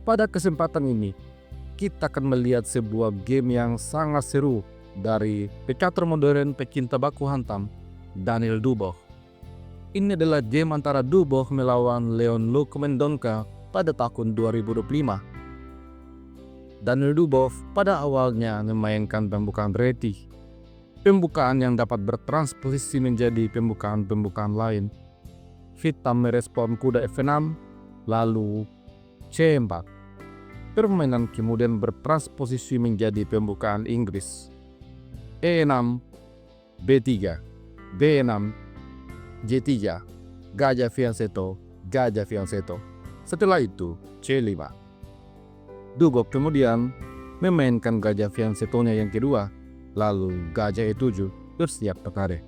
Pada kesempatan ini, kita akan melihat sebuah game yang sangat seru dari pekatur modern pecinta baku hantam, Daniel Dubois. Ini adalah game antara Dubois melawan Leon Luc Mendonca pada tahun 2025. Daniel Dubois pada awalnya memainkan pembukaan reti, pembukaan yang dapat bertransposisi menjadi pembukaan-pembukaan lain. Hitam merespon kuda F6, lalu C4. Permainan kemudian bertransposisi menjadi pembukaan Inggris. E6, B3, B6, J3, gajah fianchetto, gajah fianchetto. Setelah itu C5. Dubois kemudian memainkan gajah fianchettonya yang kedua, lalu gajah E7 bersiap bertarik.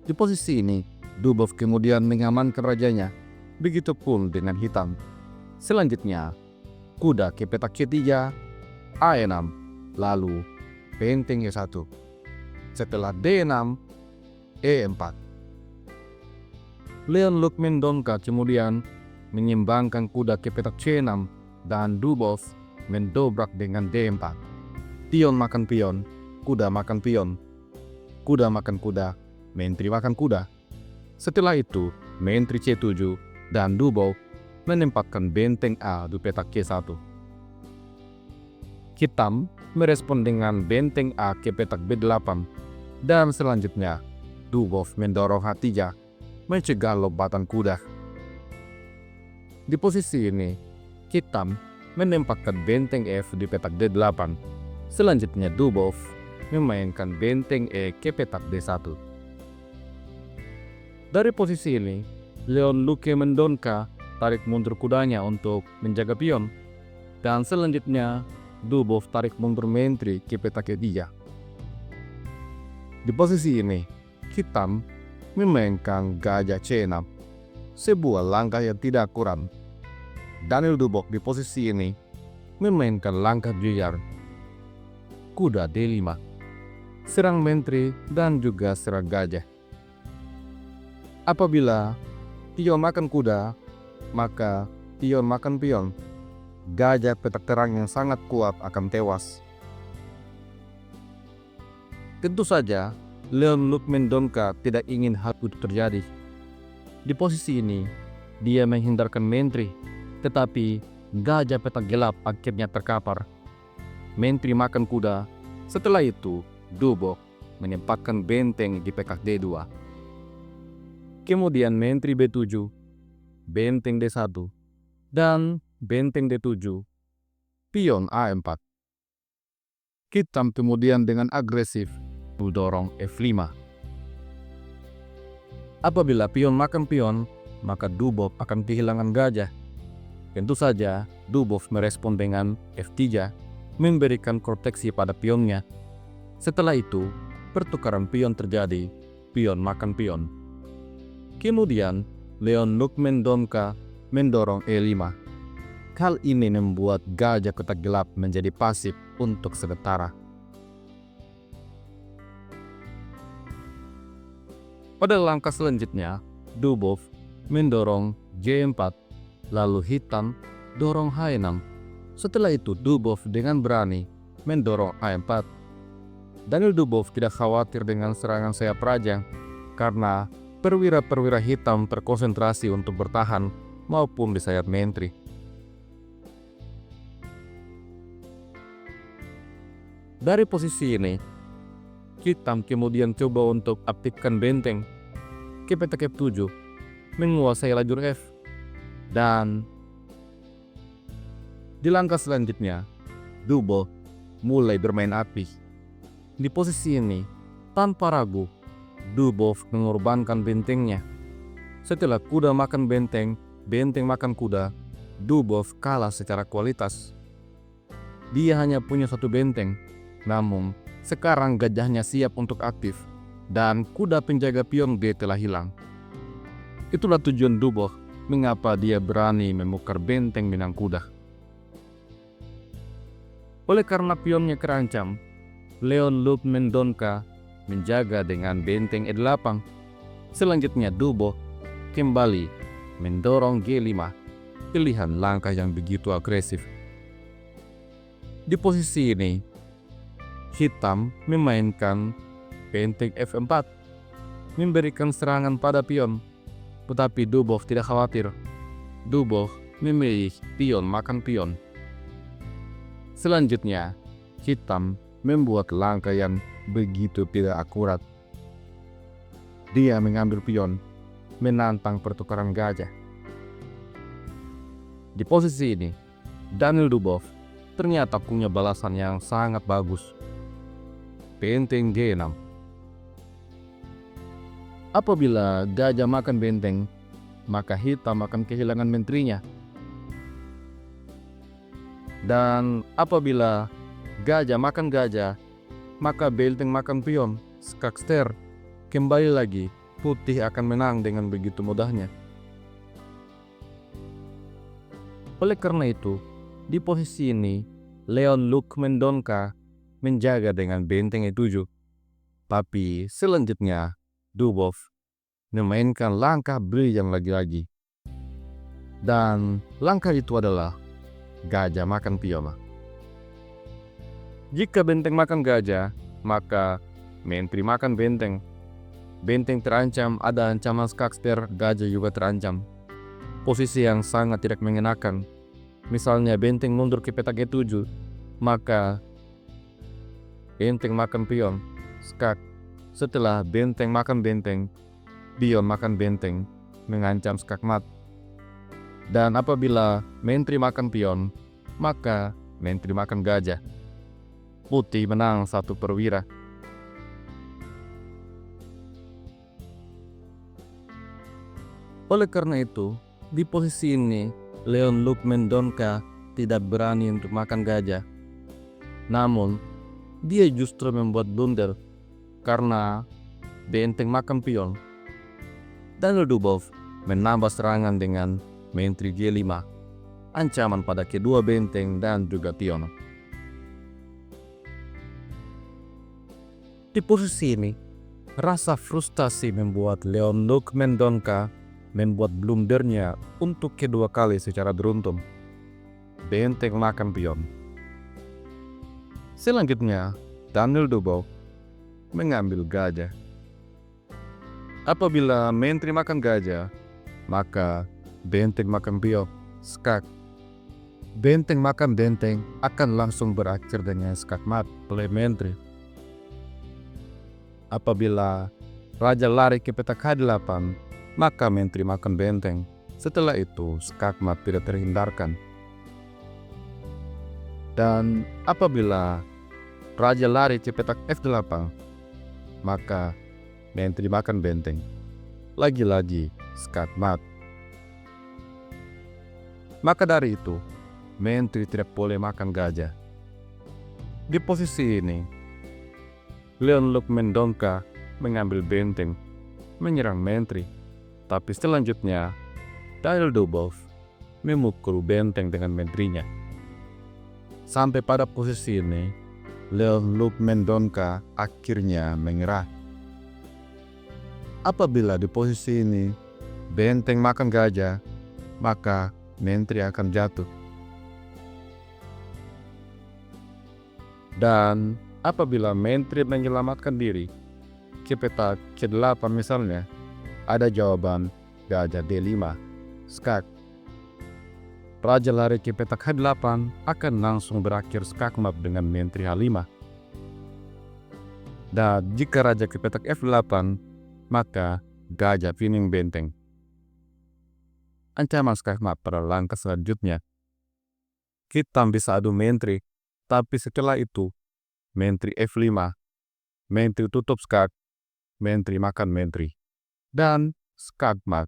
Di posisi ini, Dubois kemudian mengamankan rajanya, begitupun dengan hitam. Selanjutnya, kuda ke petak C3, A6, lalu benteng E1. Setelah D6, E4. Leon Luc Mendonca kemudian menyimbangkan kuda ke petak C6 dan Dubois mendobrak dengan D4. Pion makan pion, kuda makan pion, kuda makan kuda, menteri makan kuda. Setelah itu, menteri C7 dan Dubois menempatkan benteng A di petak C1. Hitam merespon dengan benteng A ke petak B8, dan selanjutnya Dubois mendorong H3, mencegah lompatan kuda. Di posisi ini, hitam menempatkan benteng F di petak D8. Selanjutnya Dubois memainkan benteng E ke petak D1. Dari posisi ini, Leon Luc Mendonca tarik mundur kudanya untuk menjaga pion, dan selanjutnya Dubois tarik mundur menteri ke petak E3. Di posisi ini, hitam memainkan gajah C6, sebuah langkah yang tidak akurat. Daniel Dubois di posisi ini memainkan langkah buyar, kuda D5, serang menteri dan juga serang gajah. Apabila pion makan kuda, maka pion makan pion. Gajah petak terang yang sangat kuat akan tewas. Tentu saja, Leon Luc Mendonca tidak ingin hal itu terjadi. Di posisi ini, dia menghindarkan menteri, tetapi gajah petak gelap akhirnya terkapar. Menteri makan kuda. Setelah itu, Dubois menempatkan benteng di petak D2. Kemudian menteri B7, benteng D1, dan benteng D7, pion A4. Hitam kemudian dengan agresif mendorong F5. Apabila pion makan pion, maka Dubois akan kehilangan gajah. Tentu saja, Dubois merespon dengan F3, memberikan proteksi pada pionnya. Setelah itu, pertukaran pion terjadi, pion makan pion. Kemudian, Leon Luc Mendonca mendorong E5. Hal ini membuat gajah kotak gelap menjadi pasif untuk sementara. Pada langkah selanjutnya, Dubois mendorong J4, lalu hitam dorong H6. Setelah itu, Dubois dengan berani mendorong A4. Daniel Dubois tidak khawatir dengan serangan sayap raja, karena perwira-perwira hitam terkonsentrasi untuk bertahan maupun di sayap menteri. Dari posisi ini, hitam kemudian coba untuk aktifkan benteng ke petak F7, menguasai lajur F, dan di langkah selanjutnya, Dubois mulai bermain api. Di posisi ini, tanpa ragu, Dubois mengorbankan bentengnya. Setelah kuda makan benteng, benteng makan kuda, Dubois kalah secara kualitas. Dia hanya punya satu benteng, namun sekarang gajahnya siap untuk aktif, dan kuda penjaga pion D telah hilang. Itulah tujuan Dubois mengapa dia berani memukar benteng Minang kuda. Oleh karena pionnya terancam, Leon Luc Mendonca menjaga dengan benteng E8. Selanjutnya Dubois kembali mendorong G5. pilihan langkah yang begitu agresif. Di posisi ini, hitam memainkan benteng F4, memberikan serangan pada pion. Tetapi Dubov tidak khawatir. Dubov memilih pion makan pion. Selanjutnya, hitam membuat langkah yang begitu tidak akurat. Dia mengambil pion, menantang pertukaran gajah. Di posisi ini, Daniel Dubov ternyata punya balasan yang sangat bagus. Benteng G6. Apabila gajah makan benteng, maka hitam akan kehilangan menterinya. Dan apabila gajah makan gajah, maka benteng makan pion, skakster. Kembali lagi, putih akan menang dengan begitu mudahnya. Oleh karena itu, di posisi ini, Leon Luke Mendonca menjaga dengan benteng E7. Tapi selanjutnya, Dubov memainkan langkah brilian lagi-lagi. Dan langkah itu adalah gajah makan pion. Jika benteng makan gajah, maka menteri makan benteng. Benteng terancam, ada ancaman skakster, gajah juga terancam. Posisi yang sangat tidak mengenakan. Misalnya benteng mundur ke petak E7, maka benteng makan pion, skak. Setelah benteng makan benteng, pion makan benteng, mengancam skakmat. Dan apabila menteri makan pion, maka menteri makan gajah. Putih menang 1 perwira. Oleh karena itu, di posisi ini, Leon Luke Mendonca tidak berani untuk makan gajah. Namun, dia justru membuat blunder karena benteng makan pion. Daniel Dubov menambah serangan dengan menteri G5, ancaman pada kedua benteng dan juga pion. Di posisi ini, rasa frustasi membuat Leon Luke Mendonca membuat blundernya untuk kedua kali secara beruntun. Benteng makan pion. Selanjutnya, Daniel Dubov mengambil gajah. Apabila menteri makan gajah, maka benteng makan pion, skak. Benteng makan benteng akan langsung berakhir dengan skakmat oleh menteri. Apabila raja lari ke petak H8, maka menteri makan benteng. Setelah itu, skakmat tidak terhindarkan. Dan apabila raja lari ke petak F8, maka menteri makan benteng. Lagi-lagi, skakmat. Maka dari itu, menteri tidak boleh makan gajah. Di posisi ini, Leon Luke Mendonca mengambil benteng, menyerang menteri. Tapi selanjutnya, Daniel Dubov memukul benteng dengan menterinya. Sampai pada posisi ini, Leon Luke Mendonca akhirnya menyerah. Apabila di posisi ini, benteng makan gajah, maka menteri akan jatuh. Dan apabila menteri menyelamatkan diri, ke petak ke-8 misalnya, ada jawaban gajah D5, skak. Raja lari ke petak H8 akan langsung berakhir skakmat dengan menteri H5. Dan jika raja ke petak F8, maka gajah pining benteng. Ancaman skakmat pada langkah selanjutnya. Hitam bisa adu menteri, tapi setelah itu, menteri F5, menteri tutup skak, menteri makan menteri, dan skakmat